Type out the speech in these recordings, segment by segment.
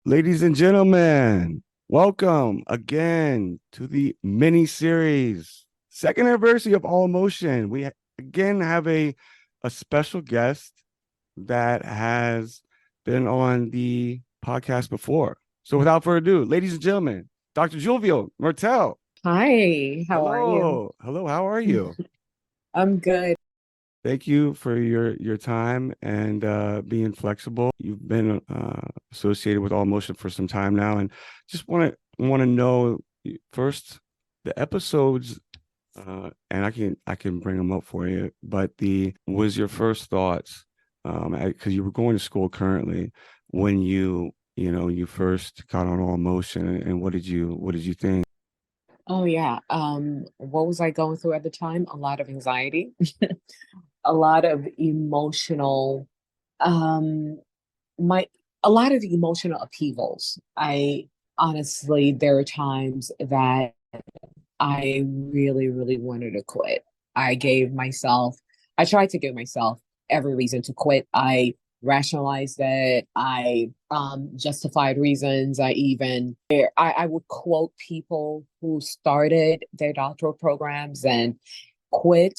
Ladies and gentlemen, welcome again to the mini series, second anniversary of All Emotion. We again have a special guest that has been on the podcast before. So without further ado, ladies and gentlemen, Dr. Julvio Martel. Hi, how are you? Hello, how are you? I'm good. Thank you for your time and being flexible. You've been associated with All Motion for some time now, and just want to know first the episodes, and I can bring them up for you. But the was your first thoughts, because you were going to school currently when you first got on All Motion, and what did you think? Oh yeah. What was I going through at the time? A lot of anxiety, a lot of emotional, um, my a lot of emotional upheavals. I honestly, there are times that I really, really wanted to quit. I gave myself, I tried to give myself every reason to quit. I rationalized it. I justified reasons. I would quote people who started their doctoral programs and quit,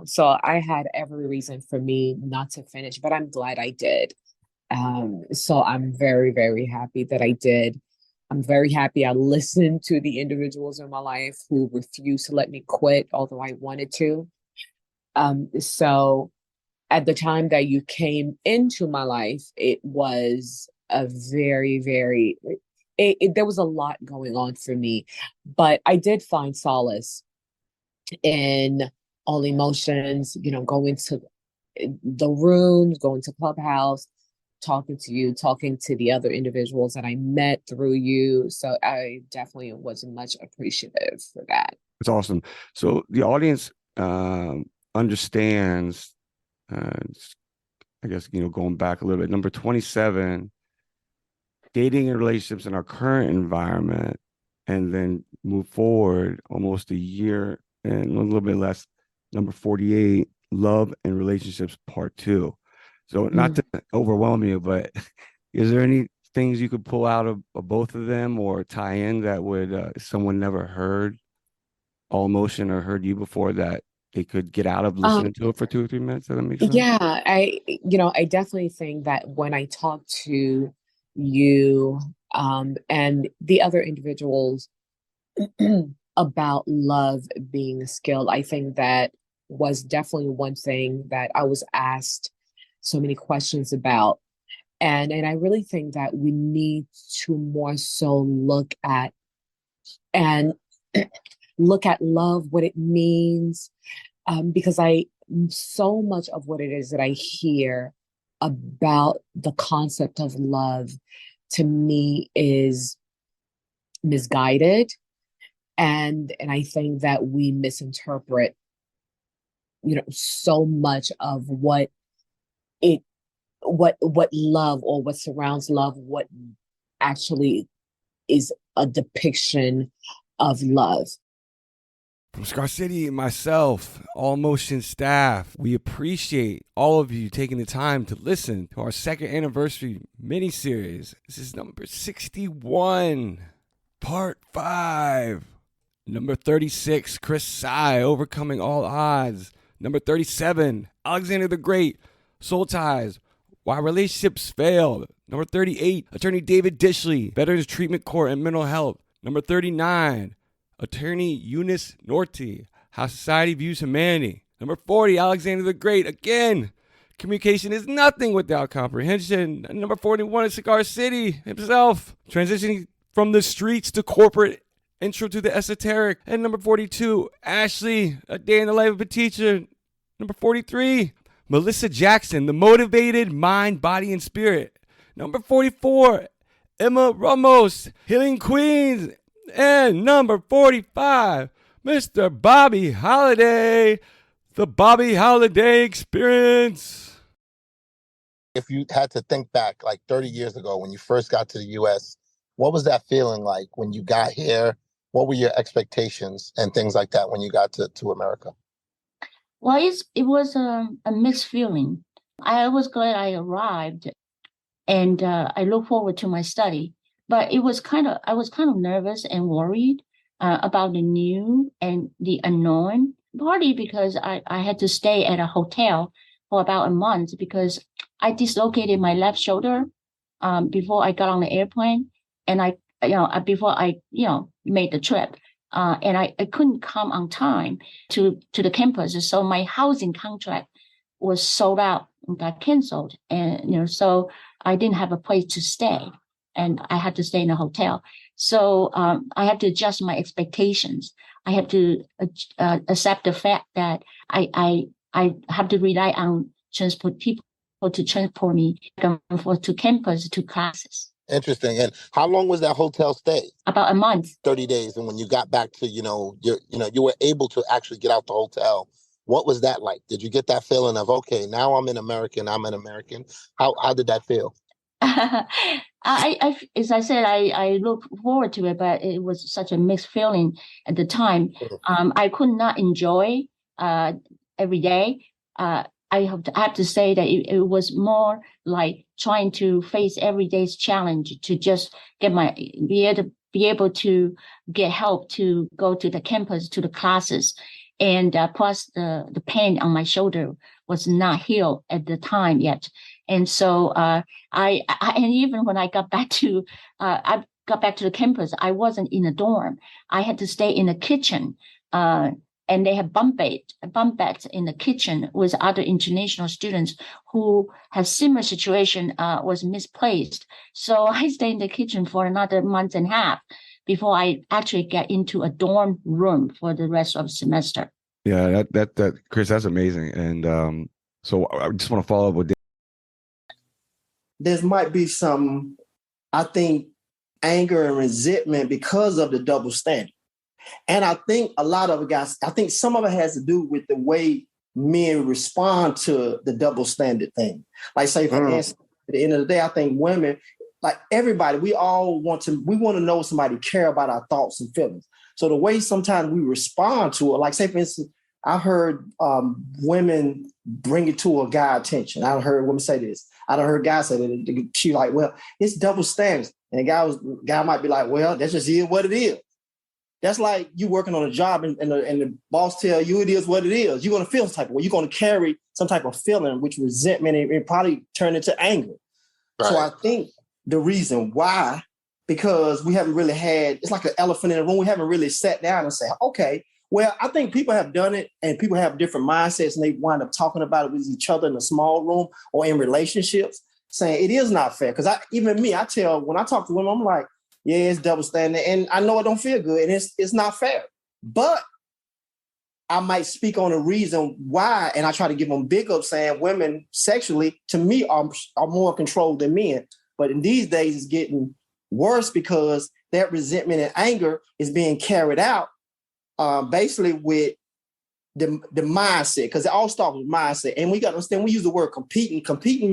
so I had every reason for me not to finish, but I'm glad I did. So I'm very, very happy that I did. I'm very happy I listened to the individuals in my life who refused to let me quit, although I wanted to. So at the time that you came into my life, it was a very, very, there was a lot going on for me, but I did find solace in all emotions, going to the rooms, going to Clubhouse, talking to you, talking to the other individuals that I met through you. So I definitely was much appreciative for that. It's awesome. So the audience understands, uh, I guess, going back a little bit, number 27, dating and relationships in our current environment, and then move forward almost a year and a little bit less, number 48, love and relationships part two. So not Mm. to overwhelm you, but is there any things you could pull out of both of them or tie in that would, if someone never heard All Motion or heard you before, that they could get out of Um, listening to it for 2 or 3 minutes? Does that make sense? yeah, I definitely think that when I talk to you, and the other individuals about love being a skill, I think that was definitely one thing that I was asked so many questions about. And I really think that we need to more so and look at love, what it means, because I so much of what it is that I hear about the concept of love to me is misguided, and I think that we misinterpret, so much of it what love, or what surrounds love, what actually is a depiction of love. From ScarCity and myself, All Motion staff, we appreciate all of you taking the time to listen to our second anniversary mini series. This is number 61, part 5. Number 36, Tsai, overcoming all odds. Number 37, Alexander the Great, soul ties, why relationships fail. Number 38, attorney David Dischley, Veterans Treatment Court and Mental Health. Number 39, attorney Eunice Nortey, how society views humanity. Number 40, Alexander the Great, again, communication is nothing without comprehension. Number 41 is ScarCity himself, transitioning from the streets to corporate, intro to the Esoteric. And number 42, Ashley, a day in the life of a teacher. Number 43, Malyssa Jackson, the motivated mind, body, and spirit. Number 44, Emma Ramos, healing Queenz. And number 45, Mr. Bobbie Holliday, the Bobbie Holliday experience. If you had to think back like 30 years ago when you first got to the US, what was that feeling like when you got here? What were your expectations and things like that when you got to America? Well, it was a mixed feeling. I was glad I arrived, and I look forward to my study. But I was kind of nervous and worried about the new and the unknown, partly because I had to stay at a hotel for about a month because I dislocated my left shoulder before I got on the airplane, and before I made the trip, and I couldn't come on time to the campus, so my housing contract was sold out and got canceled, and so I didn't have a place to stay, and I had to stay in a hotel. So I had to adjust my expectations. I have to accept the fact that I have to rely on people to transport me to campus, to classes. Interesting. And how long was that hotel stay? About a month. 30 days. And when you got back to, you were able to actually get out the hotel. What was that like? Did you get that feeling of, okay, now I'm an American. How did that feel? As I said, I look forward to it, but it was such a mixed feeling at the time. I could not enjoy every day. I have to say that it was more like trying to face every day's challenge to just be able to get help to go to the campus, to the classes. And plus the pain on my shoulder was not healed at the time yet. And so and even when I got back to the campus, I wasn't in a dorm. I had to stay in the kitchen. And they have bunk beds in the kitchen with other international students who have similar situation, was misplaced. So I stayed in the kitchen for another month and a half before I actually get into a dorm room for the rest of the semester. Yeah, that Chris, that's amazing. And so I just want to follow up with. There might be some, I think, anger and resentment because of the double standard. And I think a lot of it, guys, I think some of it has to do with the way men respond to the double standard thing. Like, say, for instance, at the end of the day, I think women, like everybody, we want to know somebody care about our thoughts and feelings. So the way sometimes we respond to it, like, say, for instance, I heard women bring it to a guy attention. I heard women say this. I heard guys say that. She like, well, it's double standards. And the guy might be like, well, that's just what it is. That's like you working on a job and the boss tell you it is what it is. You're going to feel some type of way. You're going to carry some type of feeling, which resentment, and probably turn into anger. Right. So I think the reason why, because we haven't really it's like an elephant in the room. We haven't really sat down and said, okay, well, I think people have done it and people have different mindsets and they wind up talking about it with each other in a small room or in relationships, saying it is not fair. Because I tell, when I talk to women, I'm like, yeah, it's double standard, and I know it don't feel good, and it's not fair. But I might speak on a reason why, and I try to give them big up, saying women sexually, to me, are more controlled than men. But in these days, it's getting worse because that resentment and anger is being carried out basically with the mindset, because it all starts with mindset. And we got to understand, we use the word competing. Competing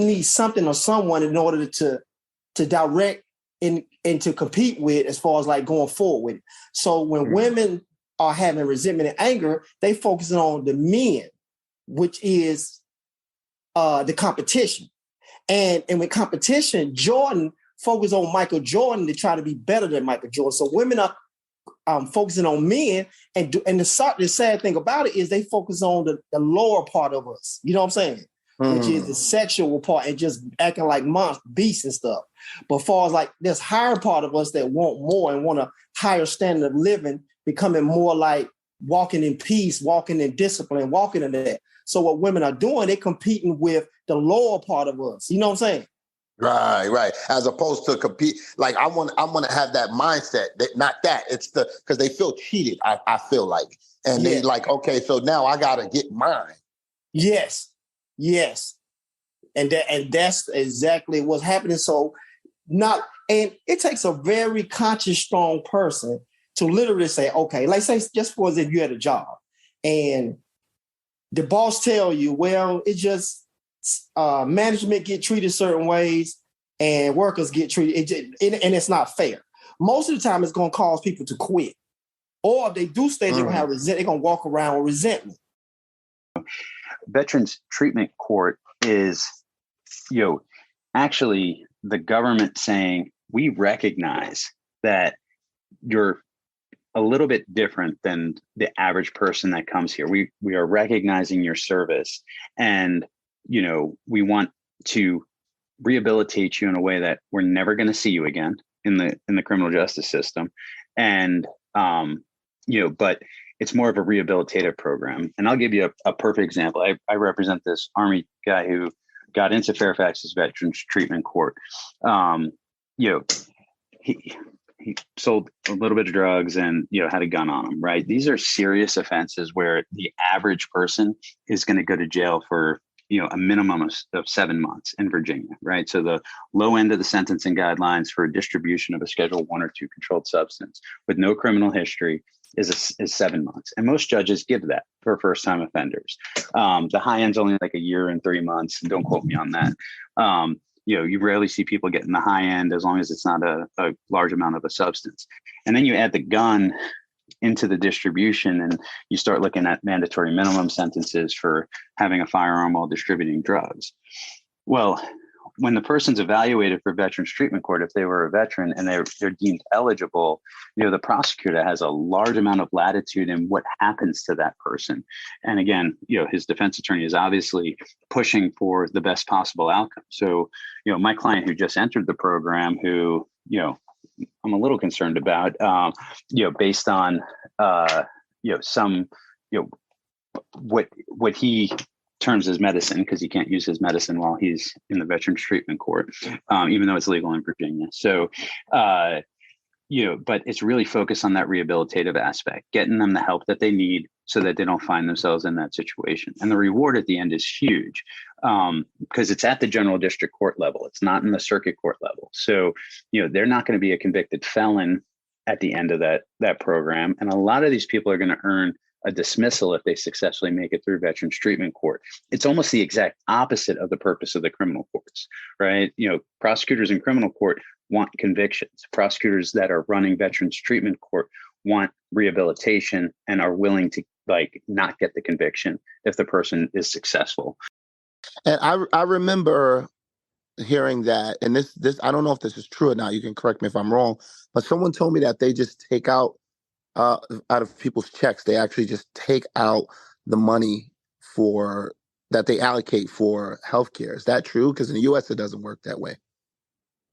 needs something or someone in order to direct and to compete with, as far as like going forward with it. So when women are having resentment and anger, they focusing on the men, which is the competition. And with competition, Jordan focused on Michael Jordan to try to be better than Michael Jordan. So women are focusing on men, and the sad thing about it is they focus on the lower part of us. You know what I'm saying? Which is the sexual part, and just acting like beasts and stuff. But as far as like this higher part of us that want more and want a higher standard of living, becoming more like walking in peace, walking in discipline, walking in that. So what women are doing, they're competing with the lower part of us. You know what I'm saying? Right. As opposed to compete, like I want to have that mindset. Not that it's because they feel cheated. I feel like, and they like, okay, so now I gotta get mine. Yes. And that's exactly what's happening. So and it takes a very conscious, strong person to literally say, okay, like say, just for as if you had a job and the boss tell you, well, it's just management get treated certain ways and workers get treated, and it's not fair. Most of the time it's going to cause people to quit. Or if they do stay, they're going to walk around with resentment. Veterans Treatment Court is, actually the government saying, we recognize that you're a little bit different than the average person that comes here. We are recognizing your service, and we want to rehabilitate you in a way that we're never going to see you again in the criminal justice system, and but it's more of a rehabilitative program. And I'll give you a perfect example. I represent this Army guy who got into Fairfax's Veterans Treatment Court. He sold a little bit of drugs and had a gun on him. Right? These are serious offenses where the average person is going to go to jail for a minimum of 7 months in Virginia. Right? So the low end of the sentencing guidelines for distribution of a Schedule 1 or 2 controlled substance with no criminal history is 7 months, and most judges give that for first-time offenders. The high end's only like a year and 3 months. Don't quote me on that. You rarely see people getting the high end as long as it's not a large amount of a substance. And then you add the gun into the distribution, and you start looking at mandatory minimum sentences for having a firearm while distributing drugs. Well, when the person's evaluated for Veterans Treatment Court, if they were a veteran and they're deemed eligible, the prosecutor has a large amount of latitude in what happens to that person. And again, his defense attorney is obviously pushing for the best possible outcome. So, my client who just entered the program, who, I'm a little concerned about, based on, some, what he terms as medicine, because he can't use his medicine while he's in the Veterans Treatment Court, even though it's legal in Virginia. So, but it's really focused on that rehabilitative aspect, getting them the help that they need so that they don't find themselves in that situation. And the reward at the end is huge, because it's at the general district court level. It's not in the circuit court level. So, they're not going to be a convicted felon at the end of that program. And a lot of these people are going to earn a dismissal if they successfully make it through Veterans Treatment Court. It's almost the exact opposite of the purpose of the criminal courts, right? Prosecutors in criminal court want convictions. Prosecutors that are running Veterans Treatment Court want rehabilitation and are willing to not get the conviction if the person is successful. And I remember hearing that, and this I don't know if this is true or not. You can correct me if I'm wrong, but someone told me that they just take out of people's checks, they actually just take out the money that they allocate for healthcare. Is that true? Because in the U.S. it doesn't work that way.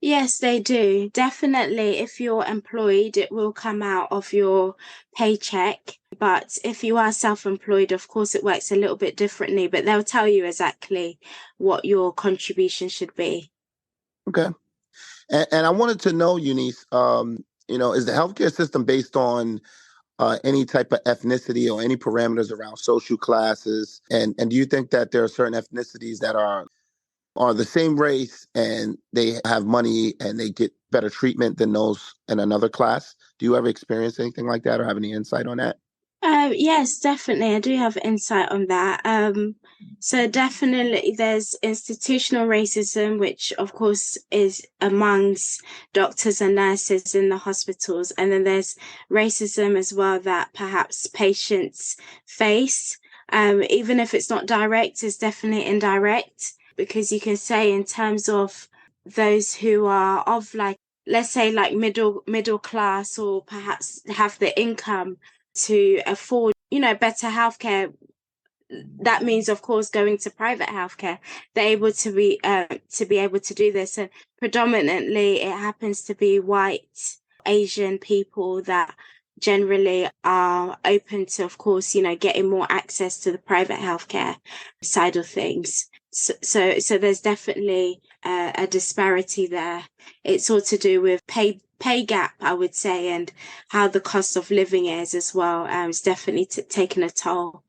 Yes, they do. Definitely, if you're employed, it will come out of your paycheck. But if you are self-employed, of course, it works a little bit differently, but they'll tell you exactly what your contribution should be. Okay. And I wanted to know, Eunice, is the healthcare system based on any type of ethnicity or any parameters around social classes? And do you think that there are certain ethnicities that are the same race and they have money and they get better treatment than those in another class? Do you ever experience anything like that or have any insight on that? Yes, definitely. I do have insight on that. So definitely there's institutional racism, which of course is amongst doctors and nurses in the hospitals. And then there's racism as well that perhaps patients face. Even if it's not direct, it's definitely indirect, because you can say in terms of those who are of let's say middle class, or perhaps have the income to afford, better healthcare. That means, of course, going to private healthcare. They're able to be able to do this, and predominantly it happens to be white Asian people that generally are open to, of course, getting more access to the private healthcare side of things. So there's definitely a disparity there. It's all to do with pay gap, I would say, and how the cost of living is as well. It's definitely taken a toll.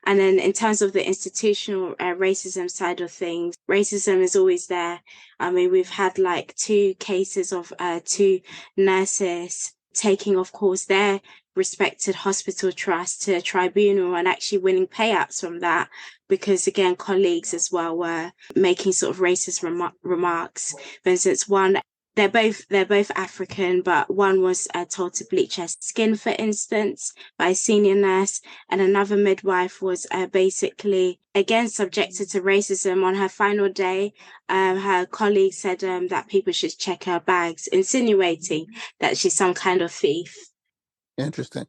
And then in terms of the institutional racism side of things, racism is always there. I mean, we've had 2 cases of 2 nurses taking, of course, their respected hospital trust to a tribunal and actually winning payouts from that, because again, colleagues as well were making sort of racist remarks. For instance, one they're both African, but one was told to bleach her skin, for instance, by a senior nurse, and another midwife was basically again subjected to racism. On her final day, her colleague said that people should check her bags, insinuating that she's some kind of thief. Interesting.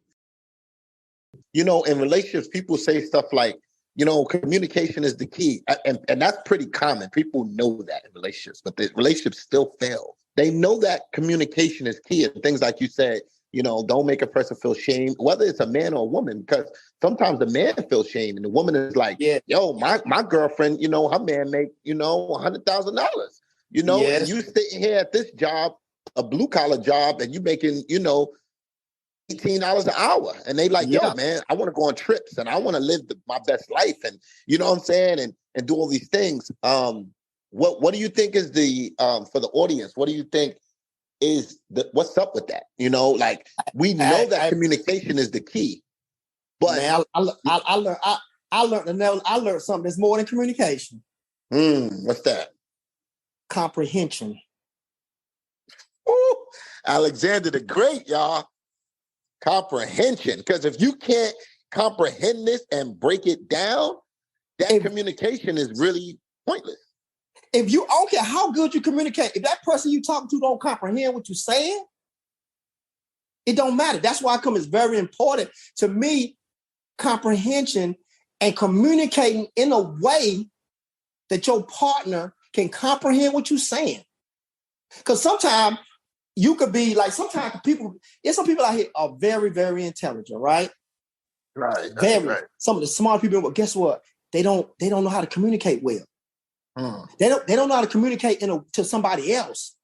You know, in relationships, people say stuff like, you know, communication is the key. And that's pretty common. People know that in relationships, but the relationship still fails. They know that communication is key. And things like you said, you know, don't make a person feel shame, whether it's a man or a woman, because sometimes the man feels shame and the woman is like, yo, my girlfriend, you know, her man make, you know, $100,000, you know, and you sitting here at this job, a blue collar job, and you making, you know, $18 an hour. And they like, yo, man, I want to go on trips and I want to live my best life. And you know what I'm saying? And do all these things. What do you think is the, for the audience, what do you think is what's up with that? You know, like we know that communication is the key, but man, I learned something that's more than communication. What's that? Comprehension. Ooh, Alexander the Great, y'all. Comprehension. Because if you can't comprehend this and break it down, that communication is really pointless. If you, I don't care how good you communicate, if that person you talking to don't comprehend what you're saying, it don't matter. That's why it's very important to me, comprehension and communicating in a way that your partner can comprehend what you're saying. Because sometimes you could be like, sometimes there's some people out here are very, very intelligent, right? Right. Very. Right. Some of the smart people, but guess what? They don't know how to communicate well. They don't know how to communicate to somebody else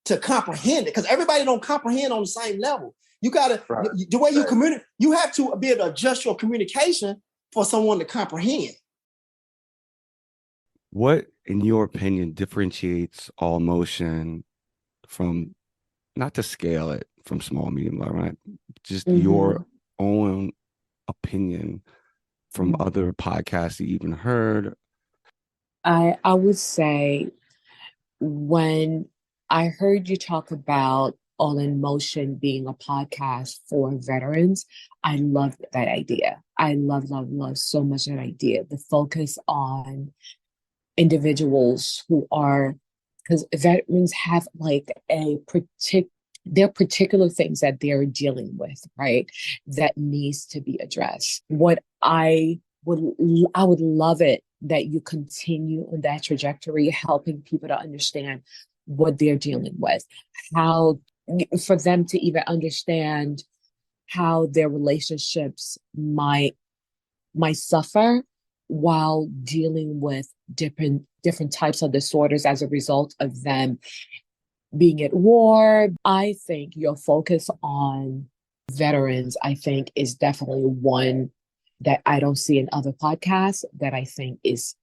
to comprehend it, because everybody don't comprehend on the same level. You gotta the way you communicate, you have to be able to adjust your communication for someone to comprehend. What, in your opinion, differentiates all motion from, not to scale it from small, medium, low, right? Just your own opinion from other podcasts you even heard? I would say when I heard you talk about All in Motion being a podcast for veterans, I loved that idea. I love so much that idea. The focus on individuals who are, because veterans have like there are particular things that they're dealing with, right? That needs to be addressed. I would love it that you continue on that trajectory, helping people to understand what they're dealing with, how for them to even understand how their relationships might suffer while dealing with different types of disorders as a result of them being at war. I think your focus on veterans, I think, is definitely one that I don't see in other podcasts that I think is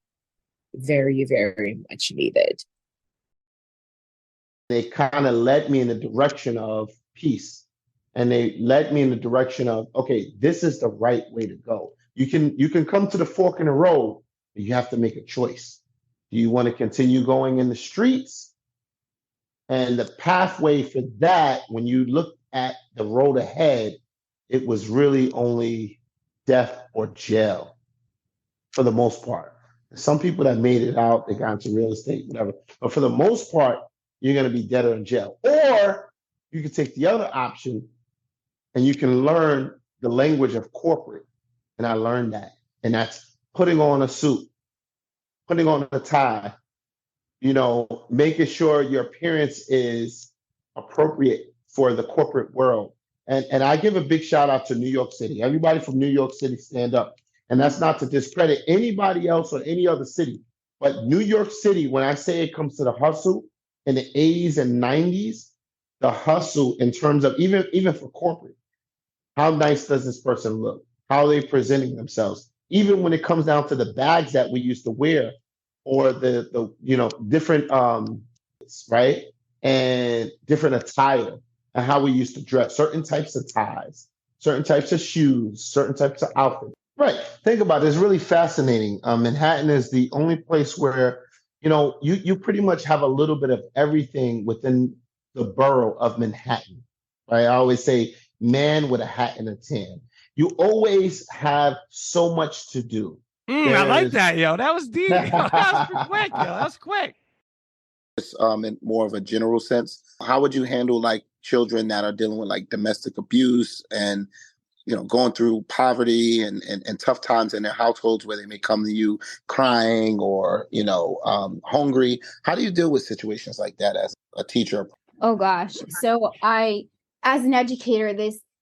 very, very much needed. They kind of led me in the direction of peace. And they led me in the direction of, okay, this is the right way to go. You can come to the fork in the road, but you have to make a choice. Do you want to continue going in the streets? And the pathway for that, when you look at the road ahead, it was really only death or jail for the most part. Some people that made it out, they got into real estate, whatever. But for the most part, you're going to be dead or in jail. Or you can take the other option and you can learn the language of corporate. And I learned that. And that's putting on a suit, putting on a tie, making sure your appearance is appropriate for the corporate world. And I give a big shout out to New York City. Everybody from New York City, stand up. And that's not to discredit anybody else or any other city. But New York City, when I say it comes to the hustle in the 80s and 90s, the hustle in terms of even for corporate, how nice does this person look? How are they presenting themselves? Even when it comes down to the bags that we used to wear or the different, right? And different attire and how we used to dress, certain types of ties, certain types of shoes, certain types of outfits. Right. Think about it. It's really fascinating. Manhattan is the only place where you pretty much have a little bit of everything within the borough of Manhattan, right? I always say man with a hat and a tan. You always have so much to do. I like that, yo. That was deep. Yo, that was quick, yo. That was quick. In more of a general sense, how would you handle like children that are dealing with like domestic abuse and going through poverty and tough times in their households where they may come to you crying or hungry? How do you deal with situations like that as a teacher? Oh gosh. So as an educator,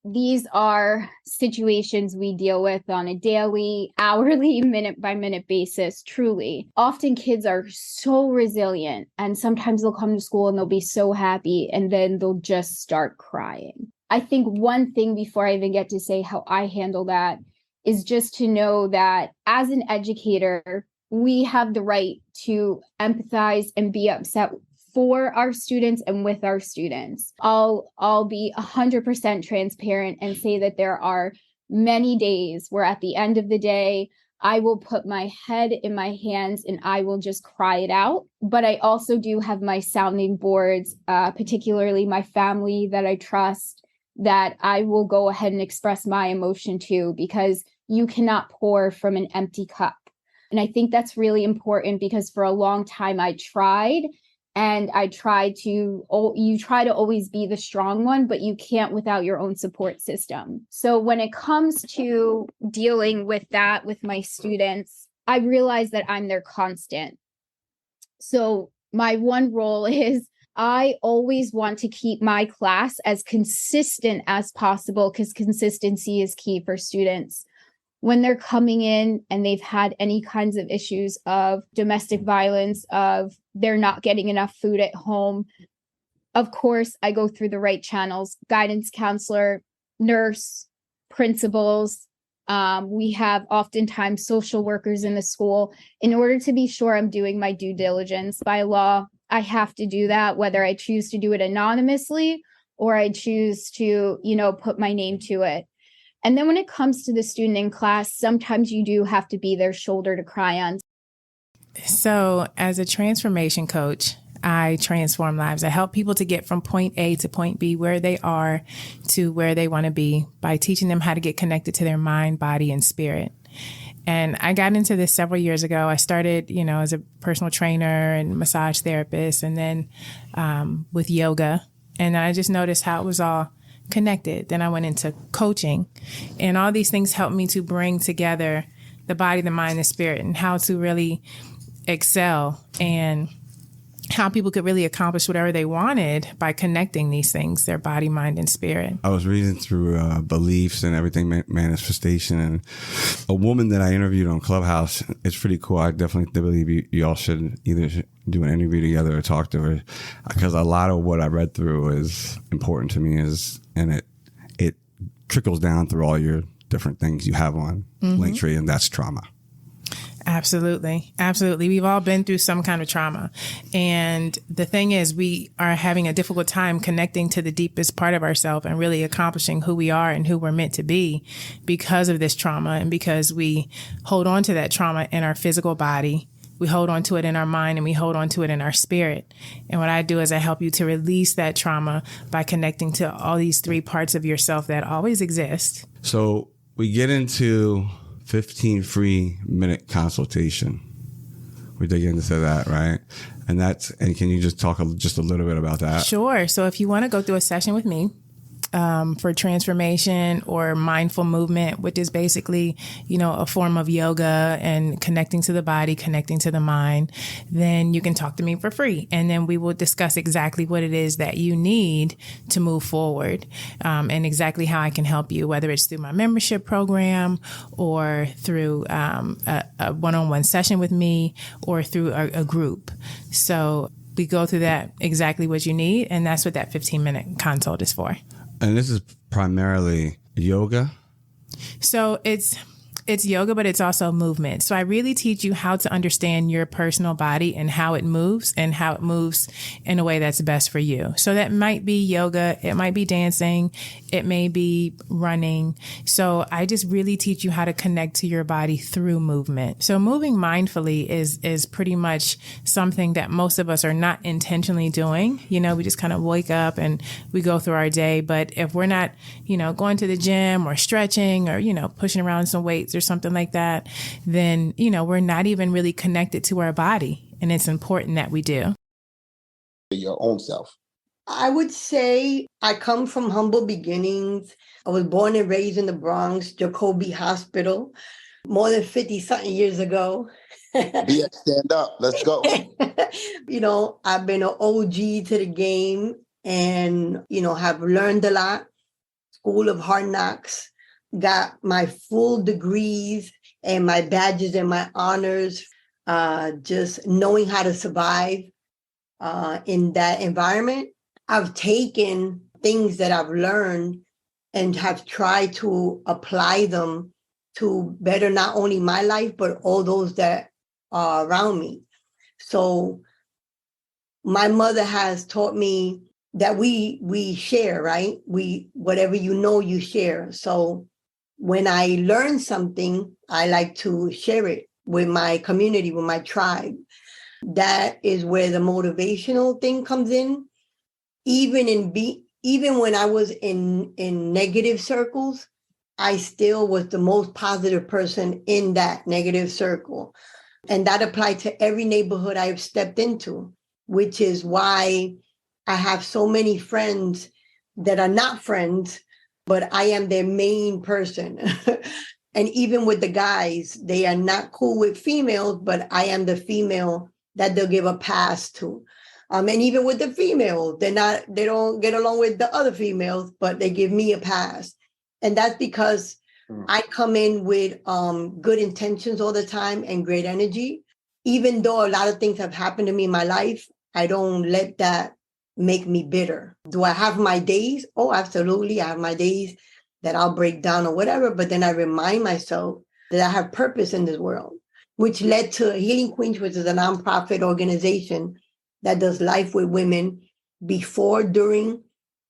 these are situations we deal with on a daily, hourly, minute by minute basis, truly. Often kids are so resilient, and sometimes they'll come to school and they'll be so happy, and then they'll just start crying. I think one thing before I even get to say how I handle that is just to know that as an educator, we have the right to empathize and be upset for our students and with our students. I'll be 100% transparent and say that there are many days where at the end of the day, I will put my head in my hands and I will just cry it out. But I also do have my sounding boards, particularly my family that I trust, that I will go ahead and express my emotion to, because you cannot pour from an empty cup. And I think that's really important, because for a long time I tried. And you try to always be the strong one, but you can't without your own support system. So when it comes to dealing with that with my students, I realize that I'm their constant. So my one role is I always want to keep my class as consistent as possible, because consistency is key for students. When they're coming in and they've had any kinds of issues of domestic violence, of they're not getting enough food at home, of course, I go through the right channels: guidance counselor, nurse, principals. We have oftentimes social workers in the school, in order to be sure I'm doing my due diligence. By law, I have to do that, whether I choose to do it anonymously or I choose to, put my name to it. And then when it comes to the student in class, sometimes you do have to be their shoulder to cry on. So as a transformation coach, I transform lives. I help people to get from point A to point B, where they are to where they want to be, by teaching them how to get connected to their mind, body, and spirit. And I got into this several years ago. I started, as a personal trainer and massage therapist, and then with yoga. And I just noticed how it was all connected. Then I went into coaching, and all these things helped me to bring together the body, the mind, the spirit, and how to really excel, and how people could really accomplish whatever they wanted by connecting these things, their body, mind, and spirit. I was reading through beliefs and everything, manifestation, and a woman that I interviewed on Clubhouse. It's pretty cool. I definitely believe you all should either do an interview together or talk to her, because a lot of what I read through is important to me, and it trickles down through all your different things you have on Linktree, and that's trauma. Absolutely. Absolutely. We've all been through some kind of trauma. And the thing is, we are having a difficult time connecting to the deepest part of ourselves and really accomplishing who we are and who we're meant to be because of this trauma, and because we hold on to that trauma in our physical body. We hold on to it in our mind, and we hold on to it in our spirit. And what I do is I help you to release that trauma by connecting to all these three parts of yourself that always exist. So we get into 15 free minute consultation. We dig into that, right? And can you just talk just a little bit about that? Sure. So if you want to go through a session with me, for transformation or mindful movement, which is basically, a form of yoga and connecting to the body, connecting to the mind, then you can talk to me for free. And then we will discuss exactly what it is that you need to move forward, and exactly how I can help you, whether it's through my membership program or through a one-on-one session with me or through a group. So we go through that, exactly what you need. And that's what that 15-minute consult is for. And this is primarily yoga? So it's it's yoga, but it's also movement. So I really teach you how to understand your personal body and how it moves in a way that's best for you. So that might be yoga. It might be dancing. It may be running. So I just really teach you how to connect to your body through movement. So moving mindfully is pretty much something that most of us are not intentionally doing. You know, we just kind of wake up and we go through our day. But if we're not, going to the gym or stretching or, pushing around some weights or something like that, then, we're not even really connected to our body. And it's important that we do. Your own self. I would say I come from humble beginnings. I was born and raised in the Bronx, Jacoby Hospital, more than 50-something years ago. BX, stand up. Let's go. I've been an OG to the game and, have learned a lot. School of Hard Knocks, got my full degrees and my badges and my honors, just knowing how to survive in that environment. I've taken things that I've learned and have tried to apply them to better not only my life, but all those that are around me. So my mother has taught me that we share, right? Whatever you share. So when I learn something, I like to share it with my community, with my tribe. That is where the motivational thing comes in. Even when I was in negative circles, I still was the most positive person in that negative circle. And that applied to every neighborhood I have stepped into, which is why I have so many friends that are not friends, but I am their main person. And even with the guys, they are not cool with females, but I am the female that they'll give a pass to. And even with the females, they don't get along with the other females, but they give me a pass. And that's because I come in with good intentions all the time and great energy. Even though a lot of things have happened to me in my life, I don't let that make me bitter. Do I have my days? Oh, absolutely. I have my days that I'll break down or whatever, but then I remind myself that I have purpose in this world, which led to Healing Queenz, which is a nonprofit organization that does life with women before, during,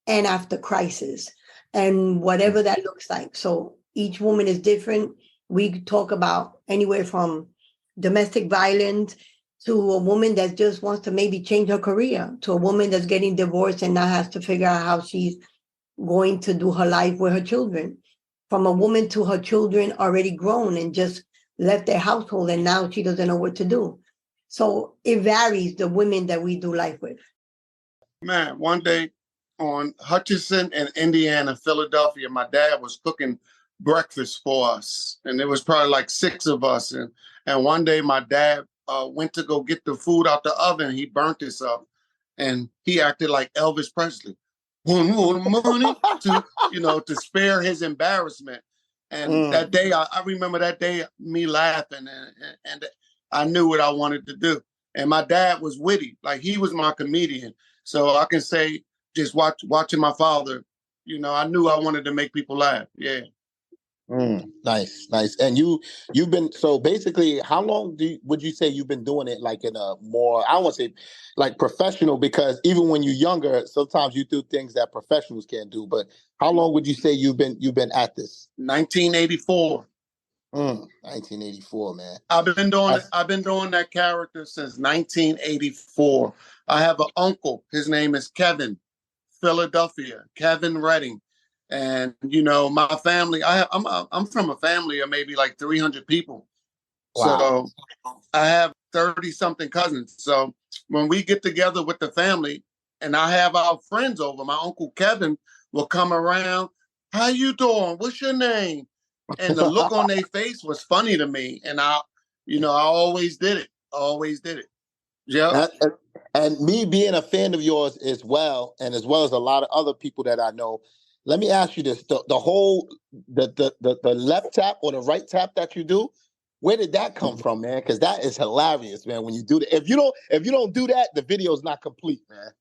and after crisis, and whatever that looks like. So each woman is different. We talk about anywhere from domestic violence to a woman that just wants to maybe change her career, to a woman that's getting divorced and now has to figure out how she's going to do her life with her children, from a woman to her children already grown and just left their household and now she doesn't know what to do. So it varies, the women that we do life with. Man, one day on Hutchinson and Indiana, Philadelphia, my dad was cooking breakfast for us. And there was probably like 6 of us. And one day my dad went to go get the food out the oven. He burnt himself and he acted like Elvis Presley. One more money to spare his embarrassment. And that day, I remember that day, me laughing and I knew what I wanted to do. And my dad was witty, like he was my comedian. So I can say, just watching my father, I knew I wanted to make people laugh. Yeah. Nice. And you've been, so basically, how long would you say you've been doing it like in a more, I don't want to say like professional, because even when you're younger, sometimes you do things that professionals can't do, but how long would you say you've been at this? 1984. 1984, man. I've been doing that character since 1984. I have an uncle, his name is Kevin, Philadelphia, Kevin Redding. And, my family, I'm from a family of maybe like 300 people. Wow. So I have 30 something cousins. So when we get together with the family and I have our friends over, my Uncle Kevin will come around. How you doing? What's your name? And the look on their face was funny to me. And I always did it. Yeah. And me being a fan of yours as well, and as well as a lot of other people that I know, let me ask you this: the left tap or the right tap that you do, where did that come from, man? Because that is hilarious, man. When you do that, if you don't do that, the video is not complete, man.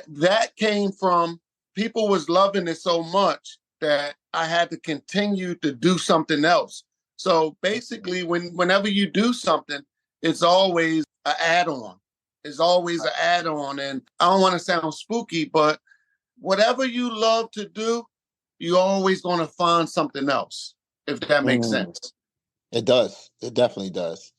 That came from people was loving it so much that I had to continue to do something else. So basically, whenever you do something, it's always an add-on. It's always an add-on. And I don't want to sound spooky, but whatever you love to do, you're always going to find something else, if that makes sense. It does. It definitely does.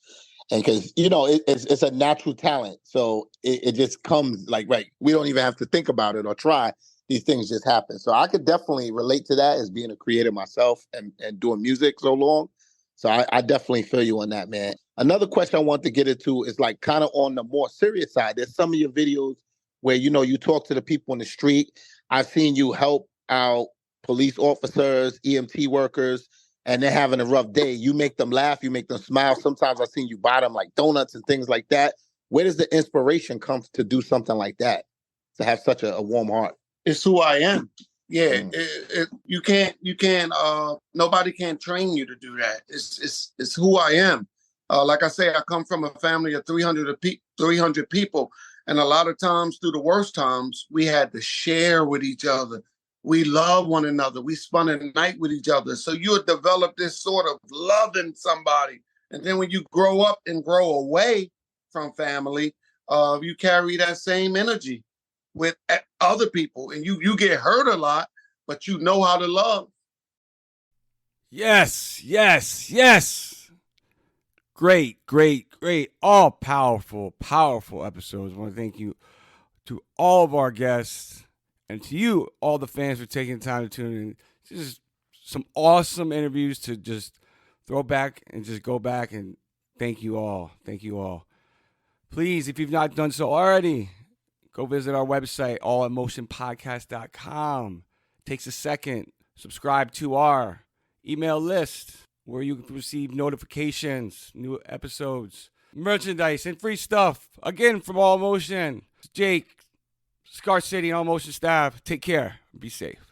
And because, you know, it's a natural talent. So it just comes like, right, we don't even have to think about it or try. These things just happen. So I could definitely relate to that as being a creator myself and doing music so long. So I definitely feel you on that, man. Another question I want to get into is like kind of on the more serious side. There's some of your videos where, you know, you talk to the people in the street. I've seen you help out police officers, EMT workers, and they're having a rough day. You make them laugh, you make them smile. Sometimes I've seen you buy them like donuts and things like that. Where does the inspiration come to do something like that? To have such a warm heart? It's who I am. Yeah, you can't. Nobody can train you to do that. It's who I am. Like I say, I come from a family of 300 people, and a lot of times, through the worst times, we had to share with each other. We love one another. We spent a night with each other. So you would develop this sort of loving somebody, and then when you grow up and grow away from family, you carry that same energy with other people, and you get hurt a lot, but you know how to love. Yes. Great. All powerful episodes. I want to thank you to all of our guests and to you, all the fans, for taking the time to tune in. Just some awesome interviews to just throw back and just go back, and thank you all. Please, if you've not done so already, go visit our website, allemotionpodcast.com. Takes a second. Subscribe to our email list where you can receive notifications, new episodes, merchandise, and free stuff. Again, from All Motion, Jake, ScarCity, and All Motion staff. Take care. Be safe.